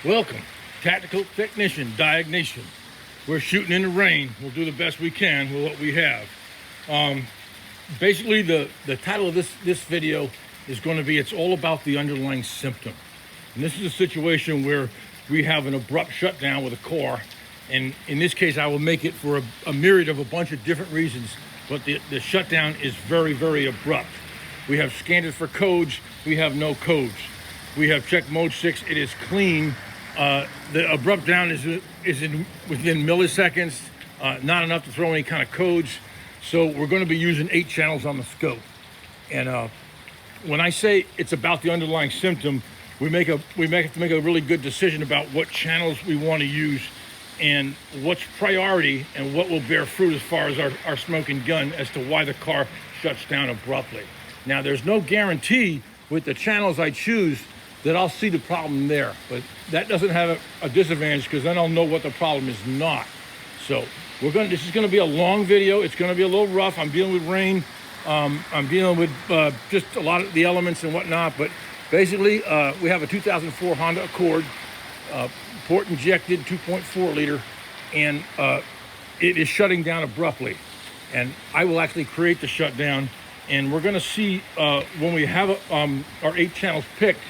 Welcome, Tactical Technician Diagnostic. We're shooting in the rain. We'll do the best we can with what we have. Basically, the title of this video is going to be, it's all about the underlying symptom. And this is a situation where we have an abrupt shutdown with a car. And in this case, I will make it for a myriad of a bunch of different reasons. But the shutdown is very, very abrupt. We have scanned it for codes. We have no codes. We have checked mode 6. It is clean. The abrupt down is within milliseconds, not enough to throw any kind of codes. So we're going to be using 8 channels on the scope. And when I say it's about the underlying symptom, we have to make a really good decision about what channels we want to use and what's priority and what will bear fruit as far as our smoking gun as to why the car shuts down abruptly. Now, there's no guarantee with the channels I choose that I'll see the problem there, but that doesn't have a disadvantage because then I'll know what the problem is not. So this is going to be a long video. It's going to be a little rough. I'm dealing with rain. I'm dealing with just a lot of the elements and whatnot, but basically we have a 2004 Honda Accord, port injected 2.4 liter, and it is shutting down abruptly. And I will actually create the shutdown, and we're going to see when we have our 8 channels picked,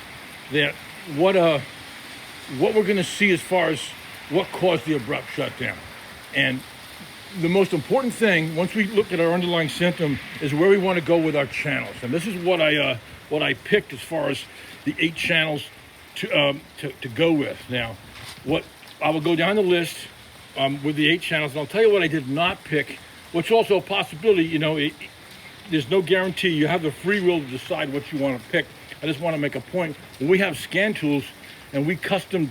that what we're going to see as far as what caused the abrupt shutdown. And the most important thing, once we look at our underlying symptom, is where we want to go with our channels. And this is what I picked as far as the 8 channels to go with. Now, what I will go down the list with the 8 channels, and I'll tell you what I did not pick, which also a possibility. You know, there's no guarantee. You have the free will to decide what you want to pick. I just want to make a point. When we have scan tools and we custom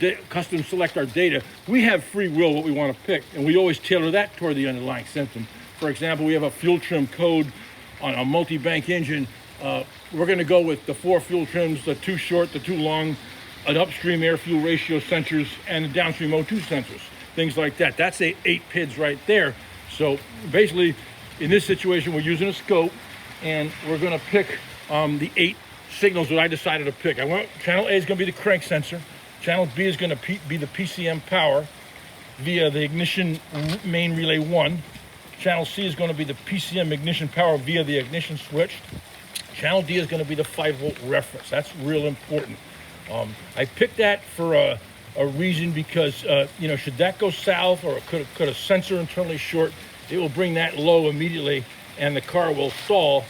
select our data, we have free will what we want to pick, and we always tailor that toward the underlying symptom. For example, we have a fuel trim code on a multi-bank engine. We're going to go with the 4 fuel trims, the 2 short, the 2 long, an upstream air-fuel ratio sensors, and the downstream O2 sensors, things like that. That's 8 PIDs right there. So basically, in this situation, we're using a scope, and we're going to pick the 8 signals that I decided to pick. Channel A is going to be the crank sensor. Channel B is going to be the PCM power via the ignition main relay 1. Channel C is going to be the PCM ignition power via the ignition switch. Channel D is going to be the 5-volt reference. That's real important. I picked that for a reason because, should that go south or could a sensor internally short, it will bring that low immediately and the car will stall.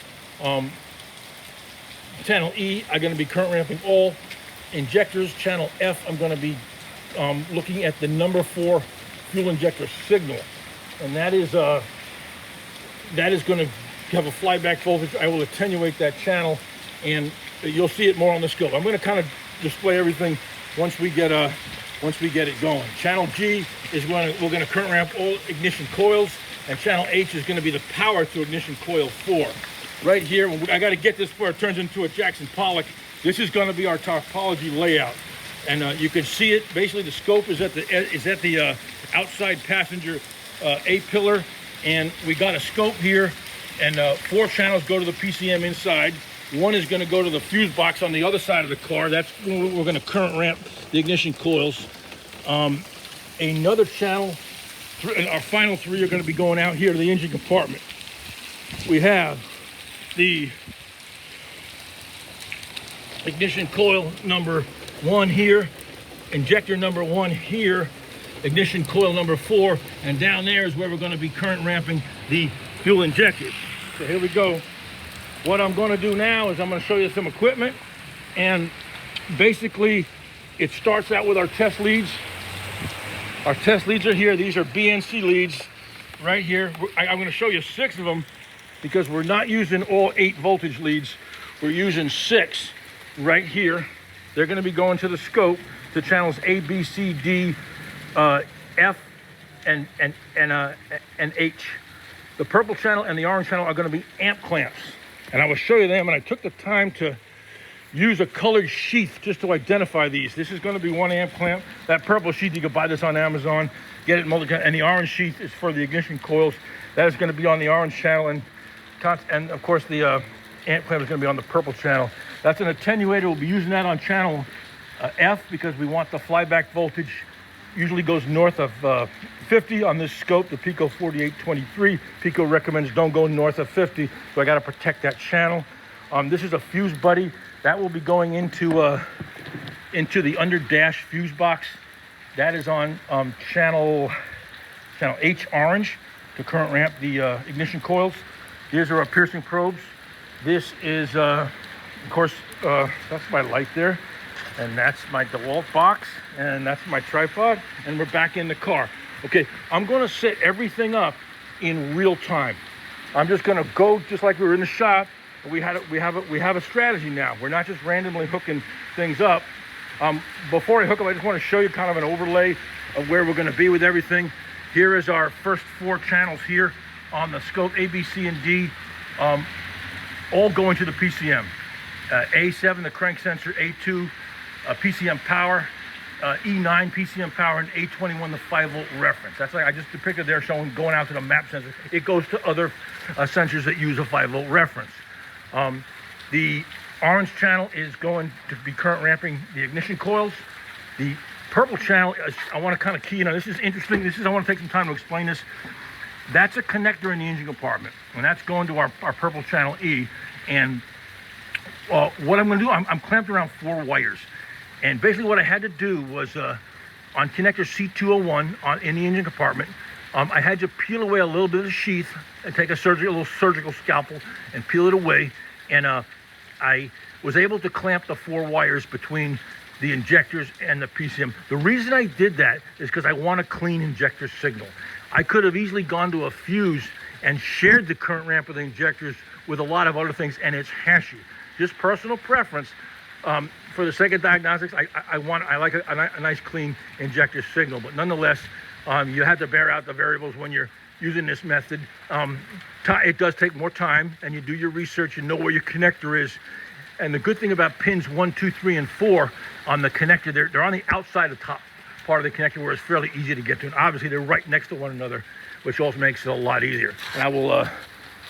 Channel E, I'm going to be current ramping all injectors. Channel F, I'm going to be looking at the number 4 fuel injector signal, and that is going to have a flyback voltage. I will attenuate that channel, and you'll see it more on the scope. I'm going to kind of display everything once we get it going. Channel G is we're going to current ramp all ignition coils, and channel H is going to be the power to ignition coil 4. Right here, I got to get this before it turns into a Jackson Pollock. This is going to be our topology layout, and you can see it. Basically, the scope is at the outside passenger A pillar, and we got a scope here, and 4 channels go to the PCM inside. 1 is going to go to the fuse box on the other side of the car. That's when we're going to current ramp the ignition coils. Another channel, and our final 3 are going to be going out here to the engine compartment. We have the ignition coil number 1 here, injector number 1 here, ignition coil number 4, and down there is where we're going to be current ramping the fuel injectors. So here we go. What I'm going to do now is I'm going to show you some equipment, and basically it starts out with our test leads. Our test leads are here. These are BNC leads right here. I'm going to show you 6 of them because we're not using all 8 voltage leads. We're using 6 right here. They're going to be going to the scope to channels A, B, C, D, F, and H. The purple channel and the orange channel are going to be amp clamps, and I will show you them. And I took the time to use a colored sheath just to identify these. This is going to be 1 amp clamp. That purple sheath, you can buy this on Amazon, get it multi-cam, and the orange sheath is for the ignition coils. That is going to be on the orange channel, and of course the amp clamp is going to be on the purple channel. That's an attenuator. We'll be using that on channel F because we want the flyback voltage usually goes north of 50 on this scope. The Pico 4823. Pico recommends don't go north of 50, so I got to protect that channel. This is a fuse buddy that will be going into the under dash fuse box. That is on channel H orange to current ramp the ignition coils. These are our piercing probes. This is, of course, that's my light there. And that's my DeWalt box. And that's my tripod. And we're back in the car. Okay, I'm going to set everything up in real time. I'm just going to go just like we were in the shop. We have a strategy now. We're not just randomly hooking things up. Before I hook up, I just want to show you kind of an overlay of where we're going to be with everything. Here is our first 4 channels here on the scope, A, B, C, and D, all going to the PCM. A7, the crank sensor, A2, PCM power, E9 PCM power, and A21, the 5-volt reference. That's like I just depicted there, showing going out to the map sensor. It goes to other sensors that use a 5-volt reference. The orange channel is going to be current ramping the ignition coils. The purple channel, I want to kind of key in on. This is interesting. I want to take some time to explain this. That's a connector in the engine compartment, and that's going to our purple channel E. And what I'm going to do, I'm clamped around 4 wires. And basically what I had to do was on connector C201 in the engine compartment, I had to peel away a little bit of the sheath and take a little surgical scalpel and peel it away. And I was able to clamp the 4 wires between the injectors and the PCM. The reason I did that is because I want a clean injector signal. I could have easily gone to a fuse and shared the current ramp of the injectors with a lot of other things, and it's hashy. Just personal preference. For the sake of diagnostics, I like a nice clean injector signal, but nonetheless, you have to bear out the variables when you're using this method. It does take more time, and you do your research, you know where your connector is. And the good thing about pins 1, 2, 3, and 4 on the connector, they're on the outside of the top part of the connector where it's fairly easy to get to. And obviously they're right next to one another, which also makes it a lot easier. And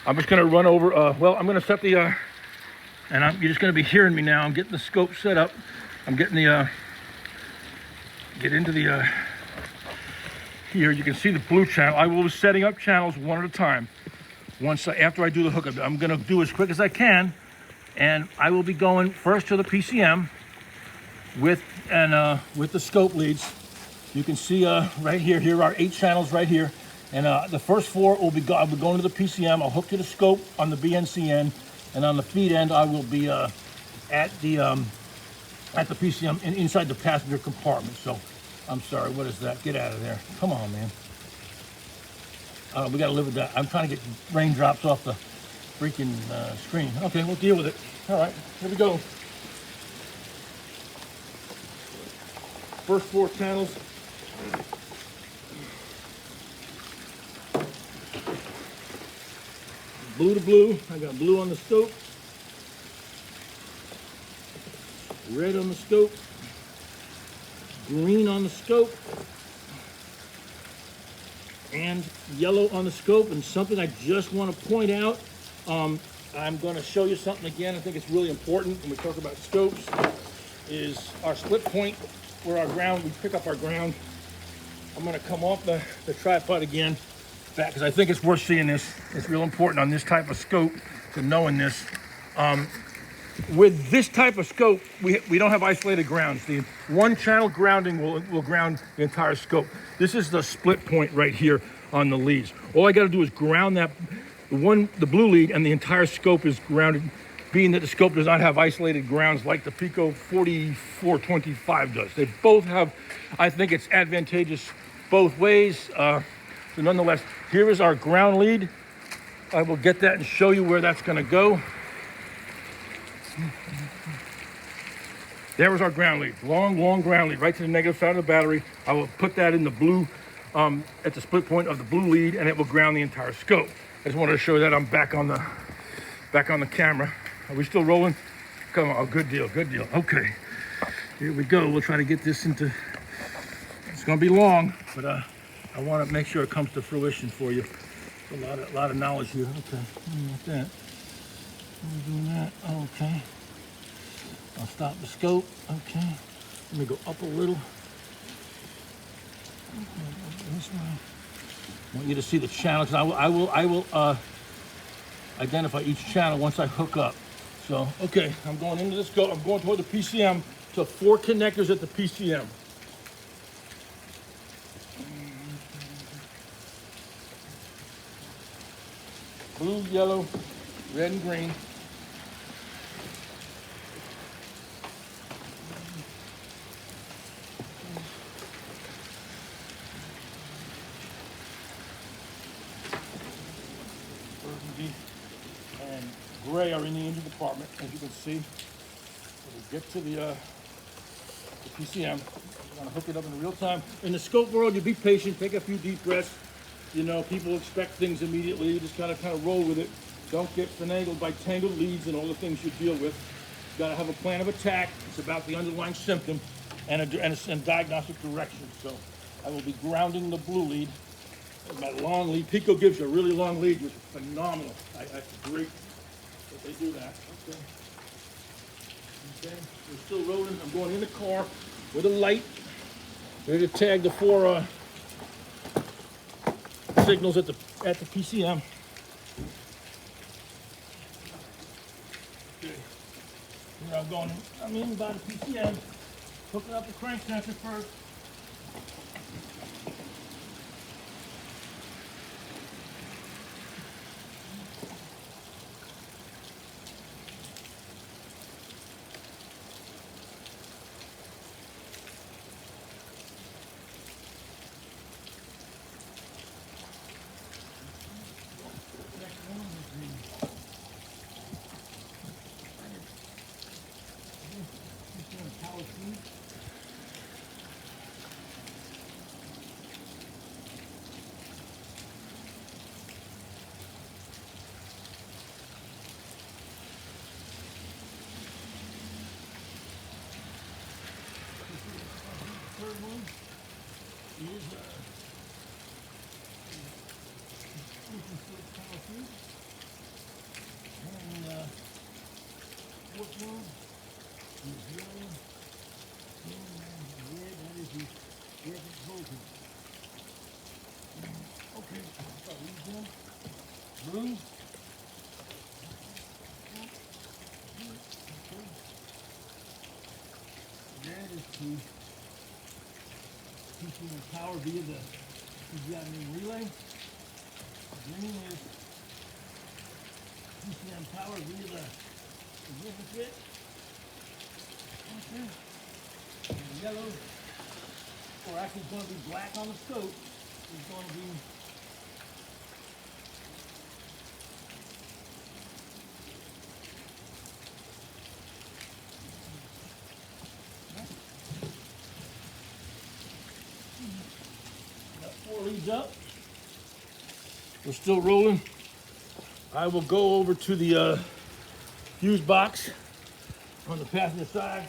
I'm just gonna run over, I'm gonna set the, you're just gonna be hearing me now. I'm getting the scope set up. I'm getting the, get into the, here you can see the blue channel. I will be setting up channels one at a time. After I do the hookup, I'm gonna do as quick as I can. And I will be going first to the PCM with the scope leads. You can see right here, here are 8 channels right here. And the first 4 will be I'll be going to the PCM. I'll hook to the scope on the BNC end, and on the feed end I will be at the PCM inside the passenger compartment. So I'm sorry, what is that? Get out of there! Come on, man. We got to live with that. I'm trying to get raindrops off the freaking screen. Okay, we'll deal with it. All right, here we go. First 4 channels. Blue to blue. I got blue on the scope. Red on the scope. Green on the scope. And yellow on the scope. And something I just want to point out, I'm going to show you something again. I think it's really important when we talk about scopes, is our split point where our ground, we pick up our ground. I'm going to come off the tripod again, back, because I think it's worth seeing this. It's real important on this type of scope to knowing this. With this type of scope, we don't have isolated grounds. The 1 channel grounding will ground the entire scope. This is the split point right here on the leads. All I got to do is ground that, the blue lead, and the entire scope is grounded, being that the scope does not have isolated grounds like the Pico 4425 does. They both have, I think it's advantageous both ways. So nonetheless, here is our ground lead. I will get that and show you where that's going to go. There was our ground lead, long ground lead, right to the negative side of the battery. I will put that in the blue, at the split point of the blue lead, and it will ground the entire scope. I just wanted to show that I'm back on the camera. Are we still rolling? Come on, oh, good deal. Okay, here we go. We'll try to get this into, it's gonna be long, but I want to make sure it comes to fruition for you. A lot of knowledge here. Okay, like that. I'm doing that. Okay. I'll stop the scope. Okay. Let me go up a little. This way. I want you to see the channels. I will identify each channel once I hook up. So, okay, I'm going into this I'm going toward the PCM to 4 connectors at the PCM. Blue, yellow, red, and green. Burgundy and gray are in the engine compartment, as you can see. So we get to the PCM. I'm gonna hook it up in real time. In the scope world, you be patient, take a few deep breaths. You know, people expect things immediately. You just gotta kind of roll with it. Don't get finagled by tangled leads and all the things you deal with. You gotta have a plan of attack. It's about the underlying symptom and a diagnostic direction. So I will be grounding the blue lead. My long lead. Pico gives you a really long lead, which is phenomenal. That's great that they do that. Okay. Okay, we're still rolling. I'm going in the car with a light, ready to tag the 4 signals at the PCM. Okay. Here I'm going. I'm in by the PCM. Hooking up the crank sensor first. Third one is power fuse. And fourth one is yellow. And red, that is the reference voltage. Okay, I'll start these in. Blue. Red is the PCM power via the PCM relay. Green is PCM power via the ignition switch. Okay. And yellow, or actually it's going to be black on the scope, is going to be got 4 leads up. We're still rolling. I will go over to the fuse box on the passenger side.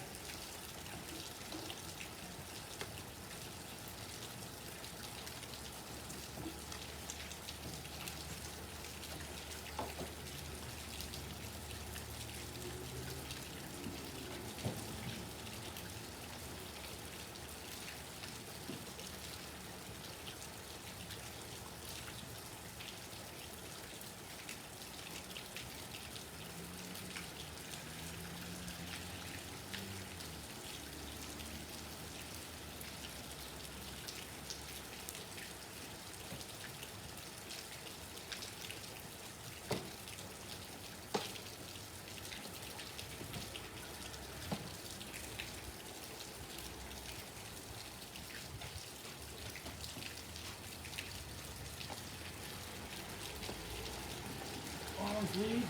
Lead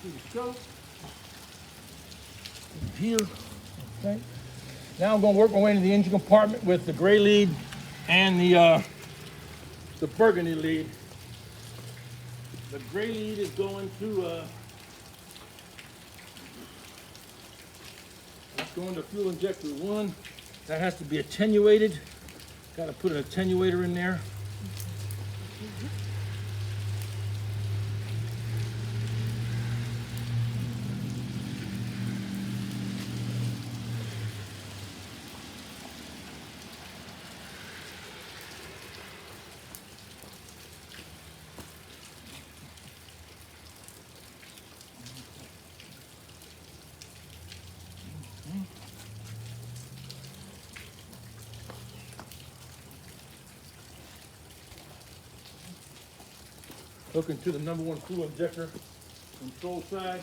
to the scope here. Okay. Now I'm going to work my way into the engine compartment with the gray lead and the burgundy lead. The gray lead is going to fuel injector 1. That has to be attenuated. Got to put an attenuator in there. hooking to the #1 fuel injector control side.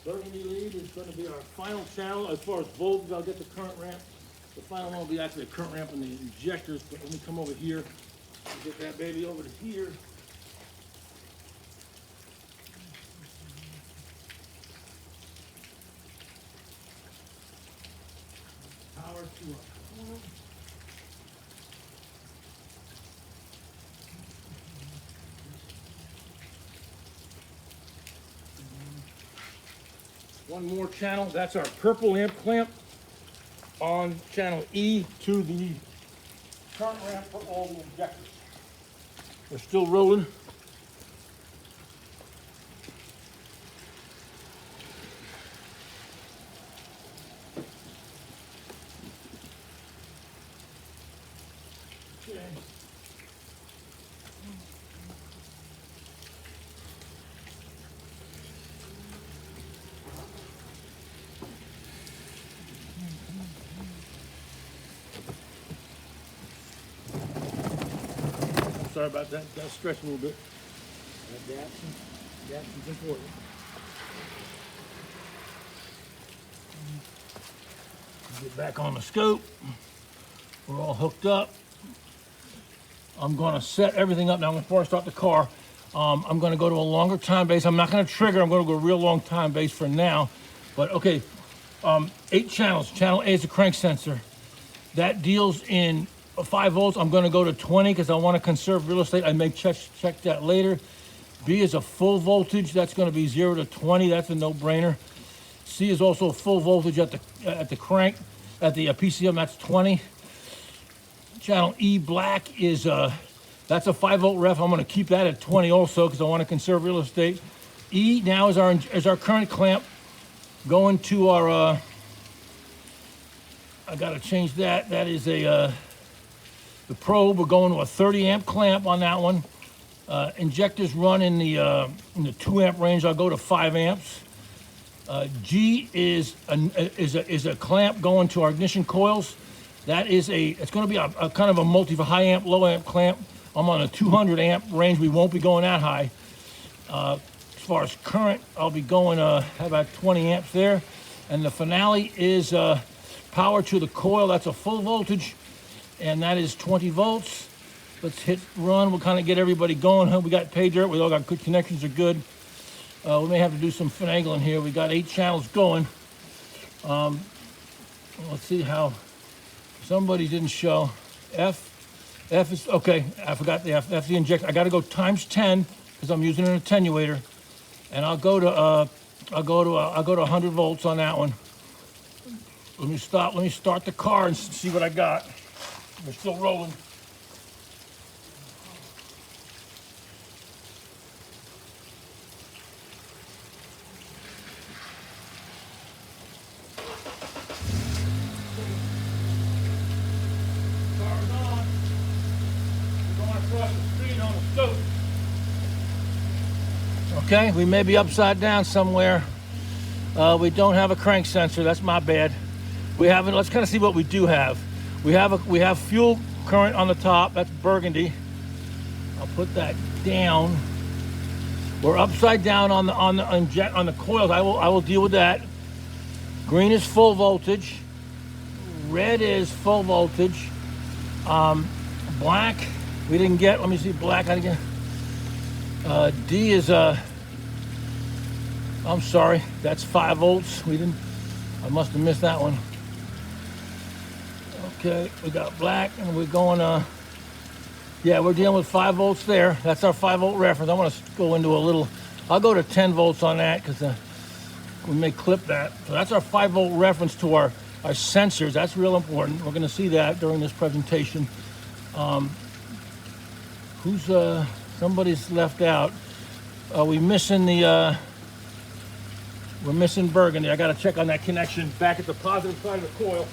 Burgundy lead is going to be our final channel as far as voltage. I'll get the current ramp. The final one will be actually a current ramp on the injectors, but let me come over here and get that baby over to here. Power to our coil. One more channel, that's our purple amp clamp on channel E to the current ramp for all the injectors. We're still rolling. Okay. Sorry about that. Got to stretch a little bit. Adaption's important. Get back on the scope. We're all hooked up. I'm going to set everything up now before I start the car. I'm going to go to a longer time base. I'm not going to trigger. I'm going to go a real long time base for now. But okay, 8 channels. Channel A is a crank sensor. That deals in 5 volts. I'm going to go to 20 because I want to conserve real estate. I may check that later. B is a full voltage. That's going to be 0 to 20. That's a no-brainer. C is also a full voltage at the crank, at the PCM. That's 20. Channel E black is that's a 5-volt ref. I'm going to keep that at 20 also because I want to conserve real estate. E now is our current clamp going to our. I got to change that. That is a. The probe, we're going to a 30 amp clamp on that one. Injectors run in the 2 amp range. I'll go to 5 amps. G is a clamp going to our ignition coils. That is it's going to be a kind of a multi for high amp, low amp clamp. I'm on a 200 amp range. We won't be going that high. As far as current, I'll be going about 20 amps there. And the finale is power to the coil. That's a full voltage. And that is 20 volts. Let's hit run. We'll kind of get everybody going. We got pay dirt. We all got good connections. Are good. We may have to do some finagling here. We got 8 channels going. Let's see how somebody didn't show. F is okay. I forgot the F. F's the injector. I got to go times 10 because I'm using an attenuator, and I'll go to 100 volts on that one. Let me start the car and see what I got. We're still rolling. Car's on. We're going across the street on the scope. Okay, we may be upside down somewhere. We don't have a crank sensor. That's my bad. We haven't. Let's kind of see what we do have. We have fuel current on the top. That's burgundy. I'll put that down. We're upside down on the coils. I will deal with that. Green is full voltage. Red is full voltage. Black we didn't get. Let me see black again. D is I'm sorry. That's 5 volts. We didn't. I must have missed that one. Okay, we got black, and we're going, yeah, we're dealing with 5 volts there. That's our 5-volt reference. I want to go into a little, I'll go to 10 volts on that because we may clip that. So that's our 5-volt reference to our sensors. That's real important. We're going to see that during this presentation. Somebody's left out. We're missing burgundy. I got to check on that connection back at the positive side of the coil.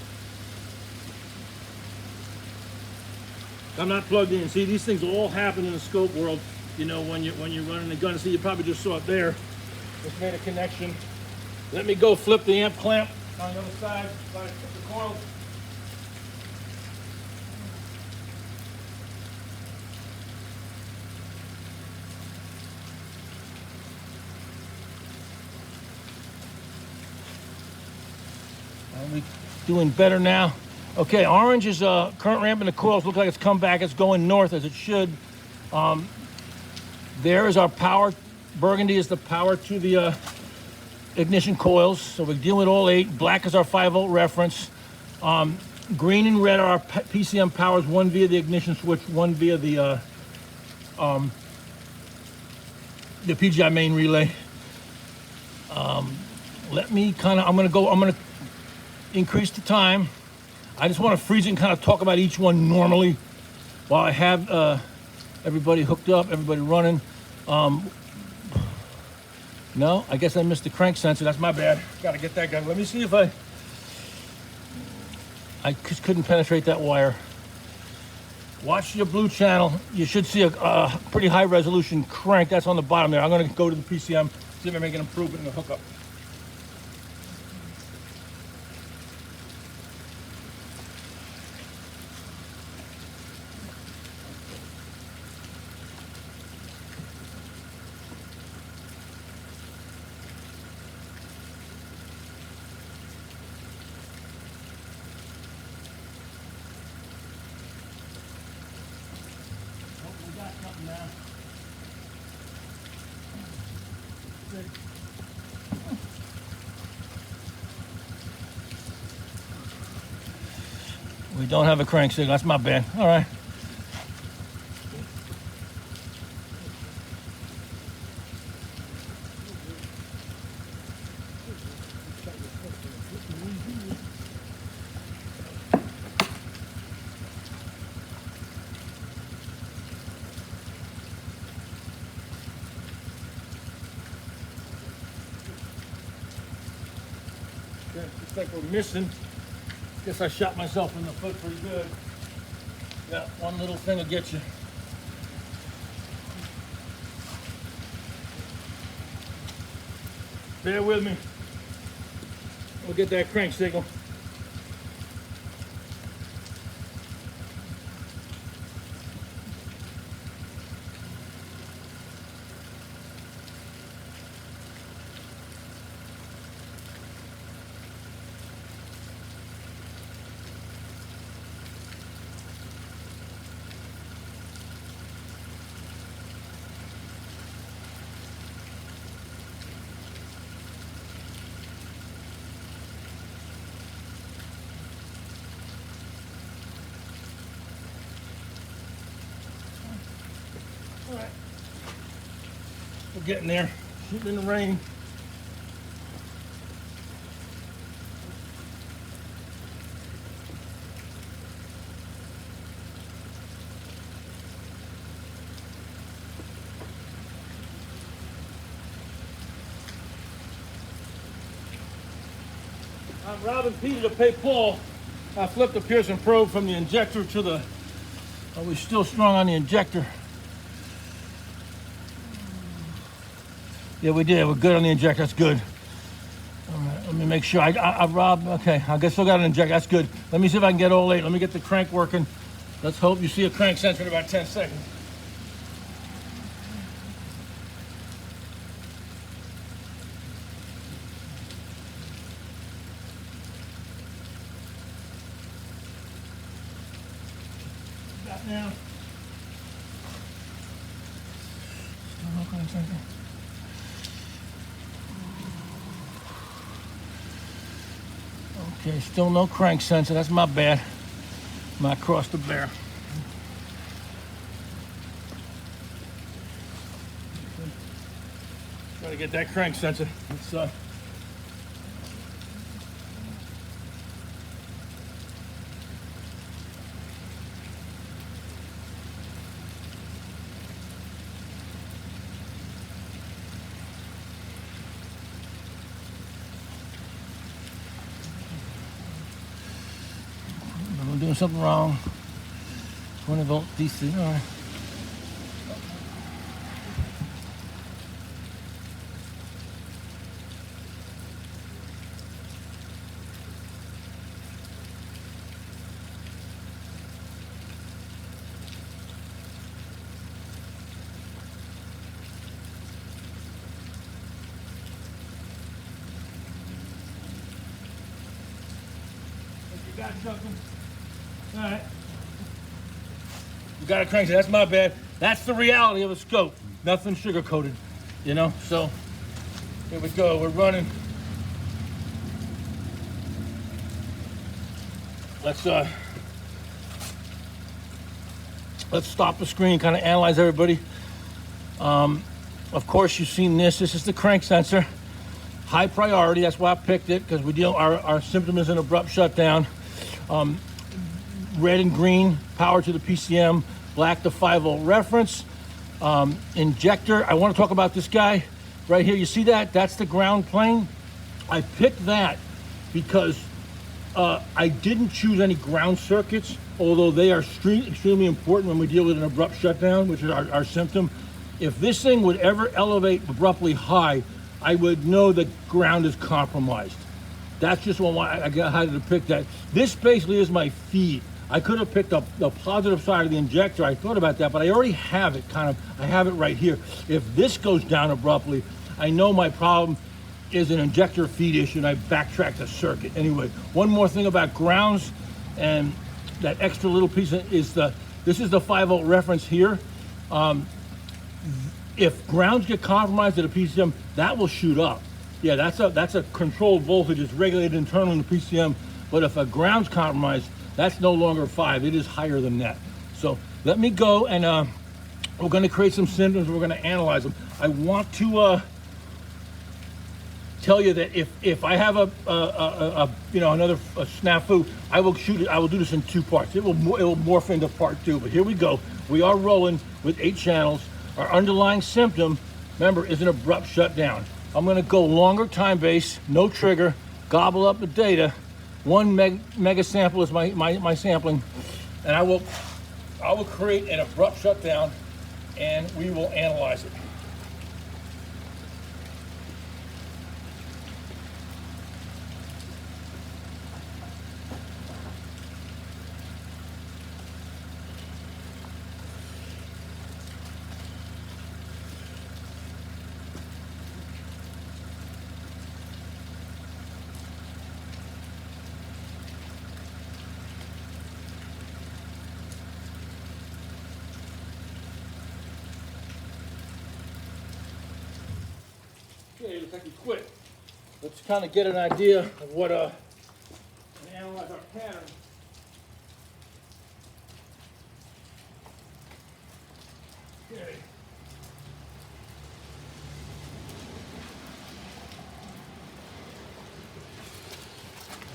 I'm not plugged in. See, these things all happen in the scope world. You know, when you're running the gun. See, you probably just saw it there. Just made a connection. Let me go flip the amp clamp. On the other side, by the coils. Are we doing better now? Okay, orange is current ramp in the coils. Looks like it's come back. It's going north as it should. There is our power. Burgundy is the power to the ignition coils. So we're dealing with all 8. Black is our 5-volt reference. Green and red are our PCM powers, one via the ignition switch, one via the PGI main relay. Let me I'm gonna increase the time. I just want to freeze it and kind of talk about each one normally while I have everybody hooked up, everybody running. No, I guess I missed the crank sensor. That's my bad. Got to get that going. Let me see if I just couldn't penetrate that wire. Watch your blue channel. You should see a pretty high resolution crank. That's on the bottom there. I'm going to go to the PCM, see if I make an improvement in the hookup. Now. We don't have a crank signal. That's my bad. All right. Okay, looks like we're missing. Guess I shot myself in the foot pretty good. Yeah, one little thing will get you. Bear with me. We'll get that crank signal. All right, we're getting there. Shooting in the rain. I'm robbing Peter to pay Paul. I flipped the Pearson probe from the injector to the. Are we still strong on the injector? Yeah, we did. We're good on the injector. That's good. All right, let me make sure. I robbed. Okay, I guess still got an injector. That's good. Let me see if I can get all 8. Let me get the crank working. Let's hope you see a crank sensor in about 10 seconds. Got now. Still no crank sensor. Okay, still no crank sensor. That's my bad. My cross to bear. Try to get that crank sensor. Let's I'm doing something wrong. 20 volt DC. All right. got something. All right. You got a crank. That's my bad. That's the reality of a scope. Nothing sugar-coated, you know? So here we go. We're running. Let's stop the screen, kind of analyze everybody. Of course, you've seen this. This is the crank sensor. High priority. That's why I picked it, because we deal. Our symptom is an abrupt shutdown. Red and green, power to the PCM. Black, the 5-volt reference. Injector. I want to talk about this guy right here. You see that? That's the ground plane. I picked that because I didn't choose any ground circuits, although they are extremely important when we deal with an abrupt shutdown, which is our symptom. If this thing would ever elevate abruptly high, I would know that ground is compromised. That's just why I had to pick that. This basically is my feed. I could have picked up the positive side of the injector. I thought about that, but I already have it I have it right here. If this goes down abruptly, I know my problem is an injector feed issue, and I backtracked the circuit. Anyway, one more thing about grounds, and that extra little piece is this is the 5-volt reference here. If grounds get compromised at a PCM, that will shoot up. Yeah, that's a controlled voltage. It's regulated internally in the PCM. But if a ground's compromised, that's no longer 5. It is higher than that. So let me go, and we're going to create some symptoms. We're going to analyze them. I want to tell you that if I have another snafu, I will shoot it. I will do this in 2 parts. It will morph into part 2. But here we go. We are rolling with 8 channels. Our underlying symptom, remember, is an abrupt shutdown. I'm going to go longer time base, no trigger, gobble up the data. 1 mega sample is my sampling, and I will create an abrupt shutdown, and we will analyze it. Okay, looks like we quit. Let's kind of get an idea of what and analyze our pattern. Okay.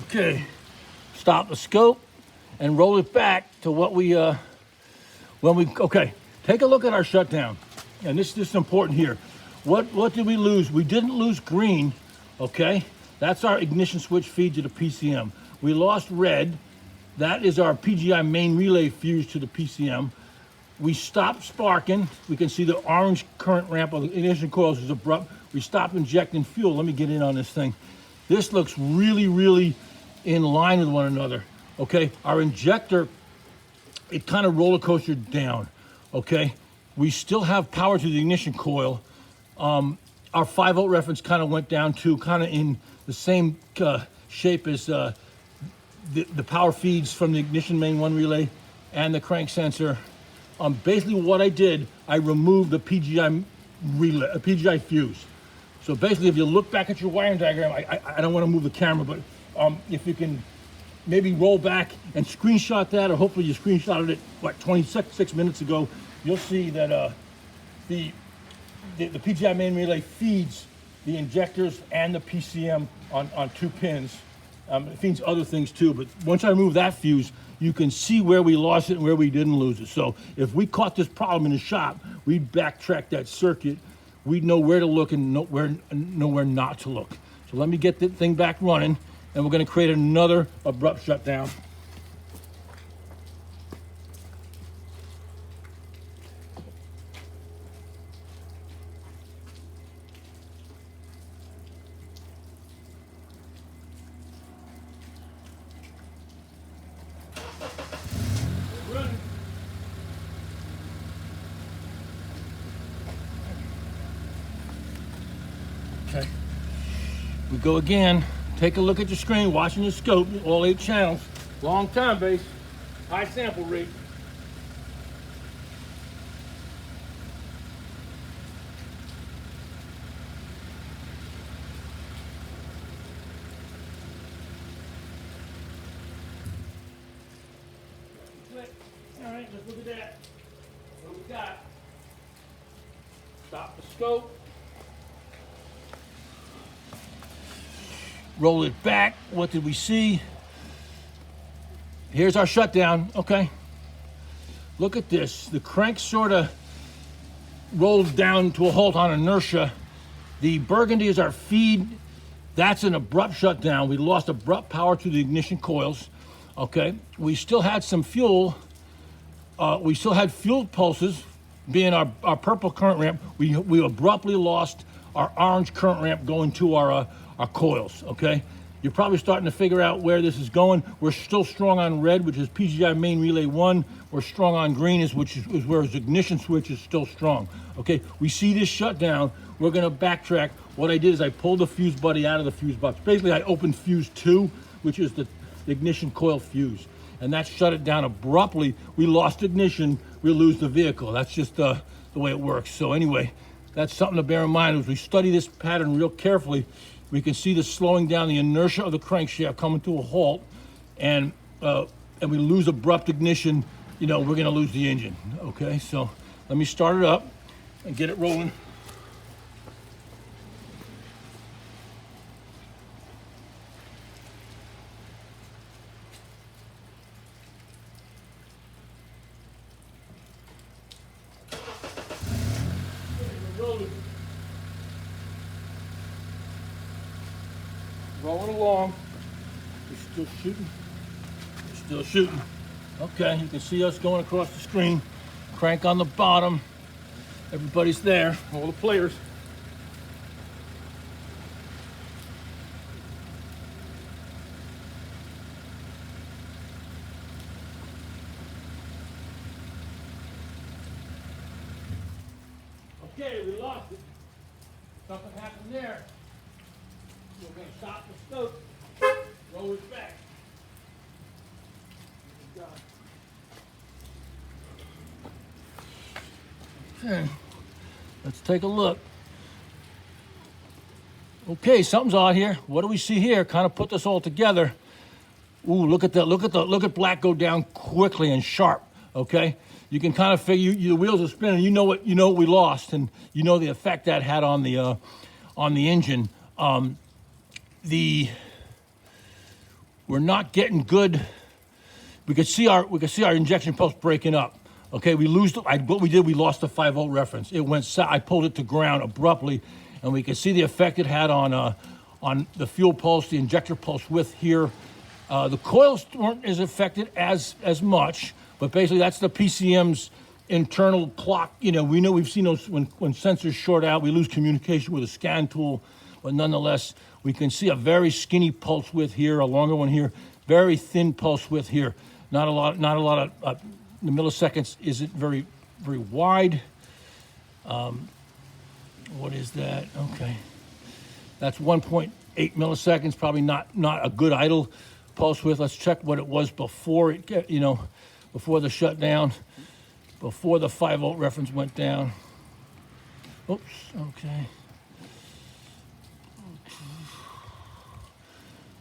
Okay. Stop the scope and roll it back to what we okay. Take a look at our shutdown. And this is important here. What did we lose? We didn't lose green, okay? That's our ignition switch feed to the PCM. We lost red. That is our PGI main relay fuse to the PCM. We stopped sparking. We can see the orange current ramp of the ignition coils is abrupt. We stopped injecting fuel. Let me get in on this thing. This looks really, really in line with one another, okay? Our injector, it kind of roller coastered down, okay? We still have power to the ignition coil. Our 5-volt reference kind of went down to kind of in the same shape as the power feeds from the ignition main 1 relay and the crank sensor. Basically what I did, I removed the PGI relay, a PGI fuse. So basically, if you look back at your wiring diagram, I don't want to move the camera, but if you can maybe roll back and screenshot that, or hopefully you screenshotted it, 26 minutes ago, you'll see that the PGI main relay feeds the injectors and the PCM on 2 pins. It feeds other things too, but once I remove that fuse, you can see where we lost it and where we didn't lose it. So if we caught this problem in the shop, we'd backtrack that circuit. We'd know where to look and know where not to look. So let me get the thing back running, and we're going to create another abrupt shutdown. Okay. We go again. Take a look at your screen, watching your scope, all 8 channels. Long time base, high sample rate. All right, let's look at that. What do we got? Stop the scope. Roll it back. What did we see? Here's our shutdown. Okay. Look at this. The crank sort of rolled down to a halt on inertia. The burgundy is our feed. That's an abrupt shutdown. We lost abrupt power to the ignition coils. Okay. We still had some fuel. We still had fuel pulses, being our purple current ramp. We abruptly lost our orange current ramp going to our coils, okay? You're probably starting to figure out where this is going. We're still strong on red, which is PGI main relay 1. We're strong on green, which is where his ignition switch is still strong, okay? We see this shutdown. We're gonna backtrack. What I did is I pulled the fuse buddy out of the fuse box. Basically, I opened fuse 2, which is the ignition coil fuse, and that shut it down abruptly. We lost ignition, we lose the vehicle. That's just the way it works. So anyway, that's something to bear in mind. As we study this pattern real carefully, we can see the slowing down the inertia of the crankshaft coming to a halt, and we lose abrupt ignition, you know, we're gonna lose the engine, okay? So let me start it up and get it rolling. Rolling along. We're still shooting. We're still shooting. Okay, you can see us going across the screen. Crank on the bottom. Everybody's there, all the players. Okay, we lost it. Something happened there. We're going to stop the scope, roll it back. Okay, let's take a look. Okay, something's odd here. What do we see here? Kind of put this all together. Ooh, look at that. Look at black go down quickly and sharp. Okay, you can kind of figure the wheels are spinning. You know what we lost, and you know the effect that had on the engine. We're not getting good. We could see our injection pulse breaking up. Okay, we lost the 5-volt reference. It went. I pulled it to ground abruptly, and we could see the effect it had on the fuel pulse, the injector pulse width here. The coils weren't as affected as much, but basically that's the PCM's internal clock. You know, we've seen those when sensors short out, we lose communication with a scan tool, but nonetheless, we can see a very skinny pulse width here, a longer one here, very thin pulse width here. Not a lot of the milliseconds isn't very wide. What is that? Okay, that's 1.8 milliseconds. Probably not a good idle pulse width. Let's check what it was before before the shutdown, before the 5-volt reference went down. Oops. Okay.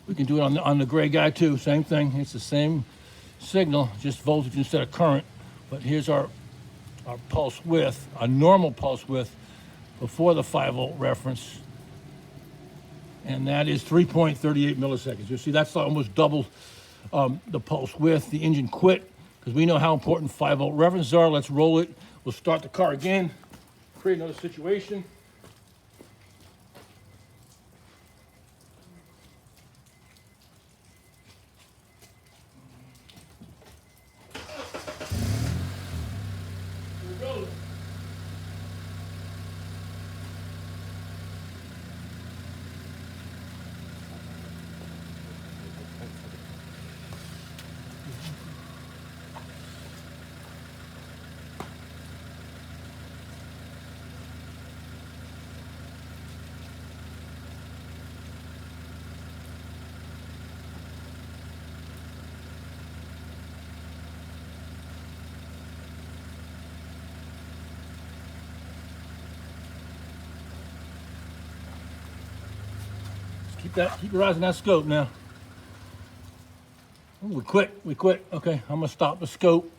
We can do it on the gray guy too. Same thing. It's the same signal, just voltage instead of current. But here's our pulse width, a normal pulse width before the 5-volt reference, and that is 3.38 milliseconds. You see, that's almost double the pulse width. The engine quit because we know how important 5-volt references are. Let's roll it. We'll start the car again, create another situation. Keep your eyes on that scope now. Ooh, we quit. Okay, I'm gonna stop the scope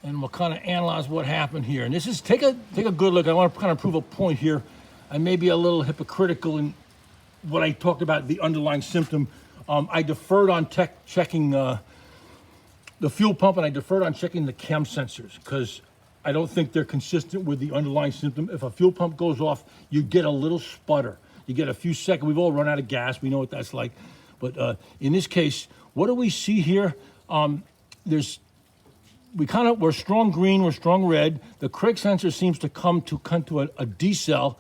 and we'll kind of analyze what happened here. And this is, take a good look. I want to kind of prove a point here. I may be a little hypocritical in what I talked about, the underlying symptom. I deferred on checking the fuel pump, and I deferred on checking the chem sensors because I don't think they're consistent with the underlying symptom. If a fuel pump goes off, you get a little sputter. You get a few seconds. We've all run out of gas. We know what that's like. But in this case, what do we see here? We're strong green, we're strong red. The Craig sensor seems to come to a decel.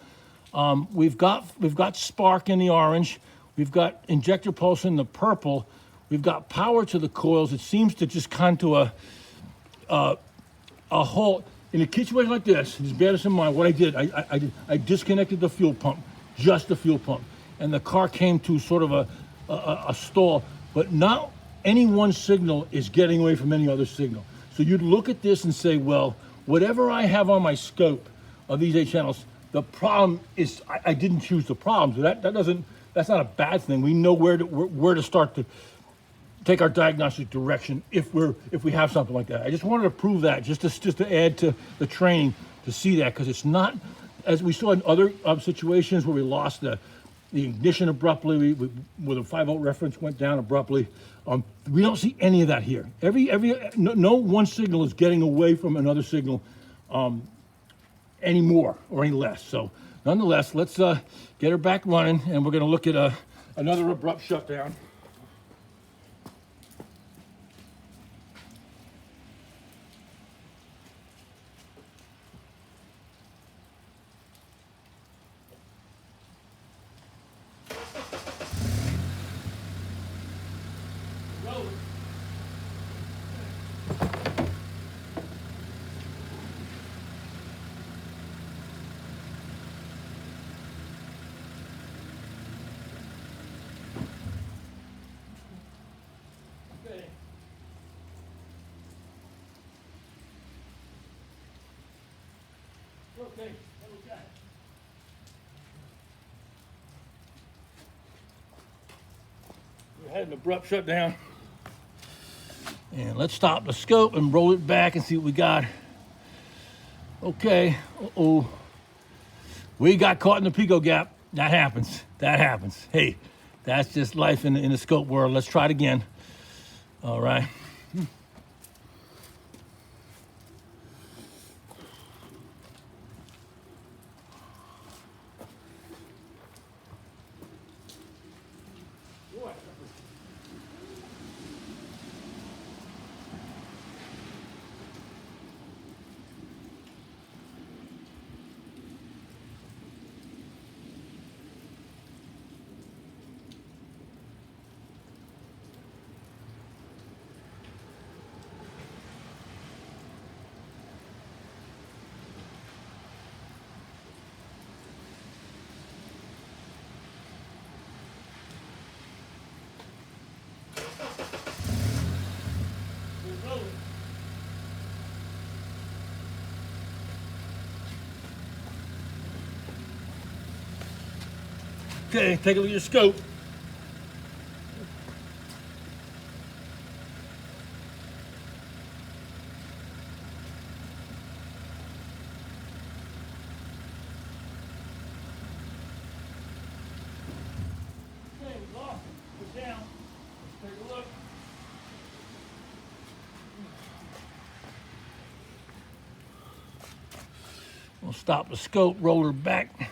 We've got spark in the orange. We've got injector pulse in the purple. We've got power to the coils. It seems to just come to a halt. In a situation like this, just bear this in mind, what I did, I disconnected the fuel pump, just the fuel pump. And the car came to sort of a stall, but not any one signal is getting away from any other signal. So you'd look at this and say, well, whatever I have on my scope of these 8 channels, the problem is I didn't choose the problem. So that's not a bad thing. We know where to start to take our diagnostic direction if we have something like that. I just wanted to prove that, just to add to the training to see that, because it's not, as we saw in other situations where we lost the ignition abruptly, where the 5-volt reference went down abruptly. We don't see any of that here. No one signal is getting away from another signal any more or any less. So nonetheless, let's get her back running, and we're going to look at another abrupt shutdown. Okay, what we got? We had an abrupt shutdown. And let's stop the scope and roll it back and see what we got. Okay, we got caught in the pico gap. That happens. Hey, that's just life in the scope world. Let's try it again. All right. Okay, take a look at your scope. Okay, we're off. We're down. Let's take a look. We'll stop the scope, roll her back.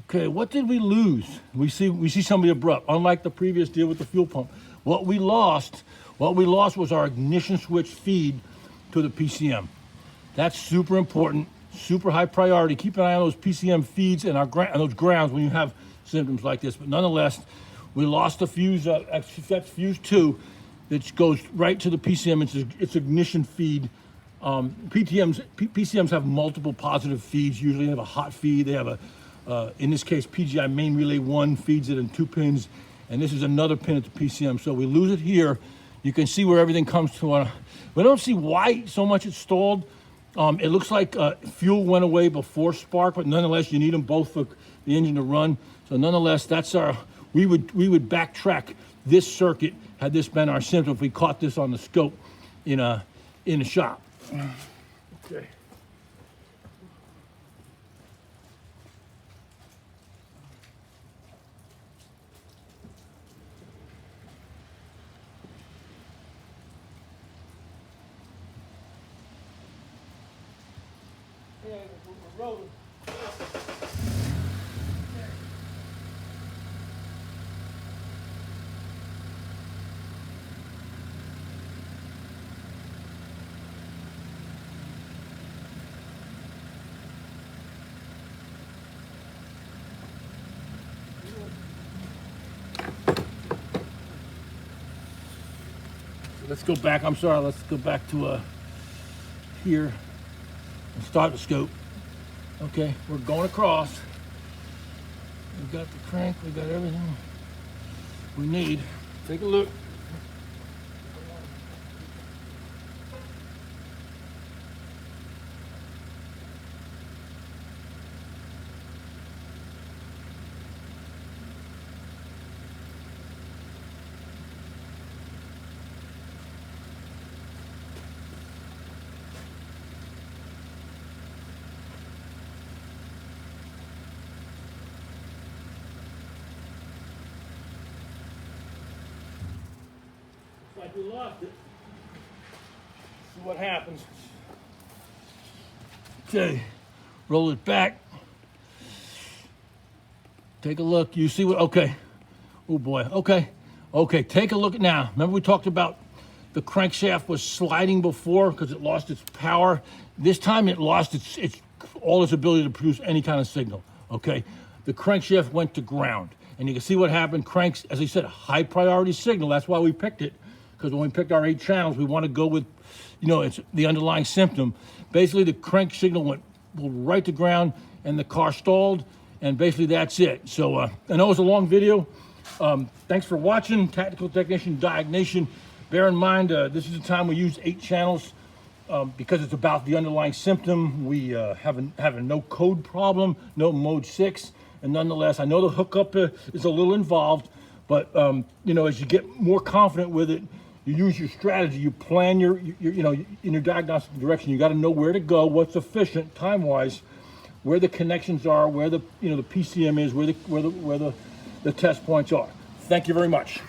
Okay, what did we lose? We see somebody abrupt, unlike the previous deal with the fuel pump. What we lost was our ignition switch feed to the PCM. That's super important, super high priority. Keep an eye on those PCM feeds and those grounds when you have symptoms like this. But nonetheless, we lost the fuse, that's fuse 2, which goes right to the PCM. It's ignition feed. PCMs have multiple positive feeds. Usually they have a hot feed. They have in this case, PGI main relay 1 feeds it in 2 pins, and this is another pin at the PCM. So we lose it here. You can see where everything comes to. We don't see why so much it's stalled. It looks like fuel went away before spark, but nonetheless, you need them both for the engine to run. So nonetheless, that's our, we would backtrack this circuit had this been our symptom if we caught this on the scope in a shop. Okay. Yeah, we're rolling. Let's go back. I'm sorry. Let's go back to here and start the scope. Okay, we're going across. We've got the crank. We've got everything we need. Take a look. Like we lost it. See what happens. Okay, roll it back. Take a look. You see what? Okay. Oh boy. Okay. Okay. Take a look at now. Remember we talked about the crankshaft was sliding before because it lost its power. This time it lost its all its ability to produce any kind of signal. Okay. The crankshaft went to ground, and you can see what happened. Cranks, as I said, a high priority signal. That's why we picked it. Because when we picked our 8 channels, we want to go with, you know, it's the underlying symptom. Basically, the crank signal went right to ground, and the car stalled, and basically that's it. So I know it's a long video. Thanks for watching, Tactical Technician Diagnostic. Bear in mind, this is the time we use 8 channels because it's about the underlying symptom. We have a no code problem, no mode 6, and nonetheless, I know the hookup is a little involved, but you know, as you get more confident with it, you use your strategy, you plan your you know, in your diagnostic direction. You got to know where to go, what's efficient time-wise, where the connections are, where the, you know, the PCM is, where the test points are. Thank you very much.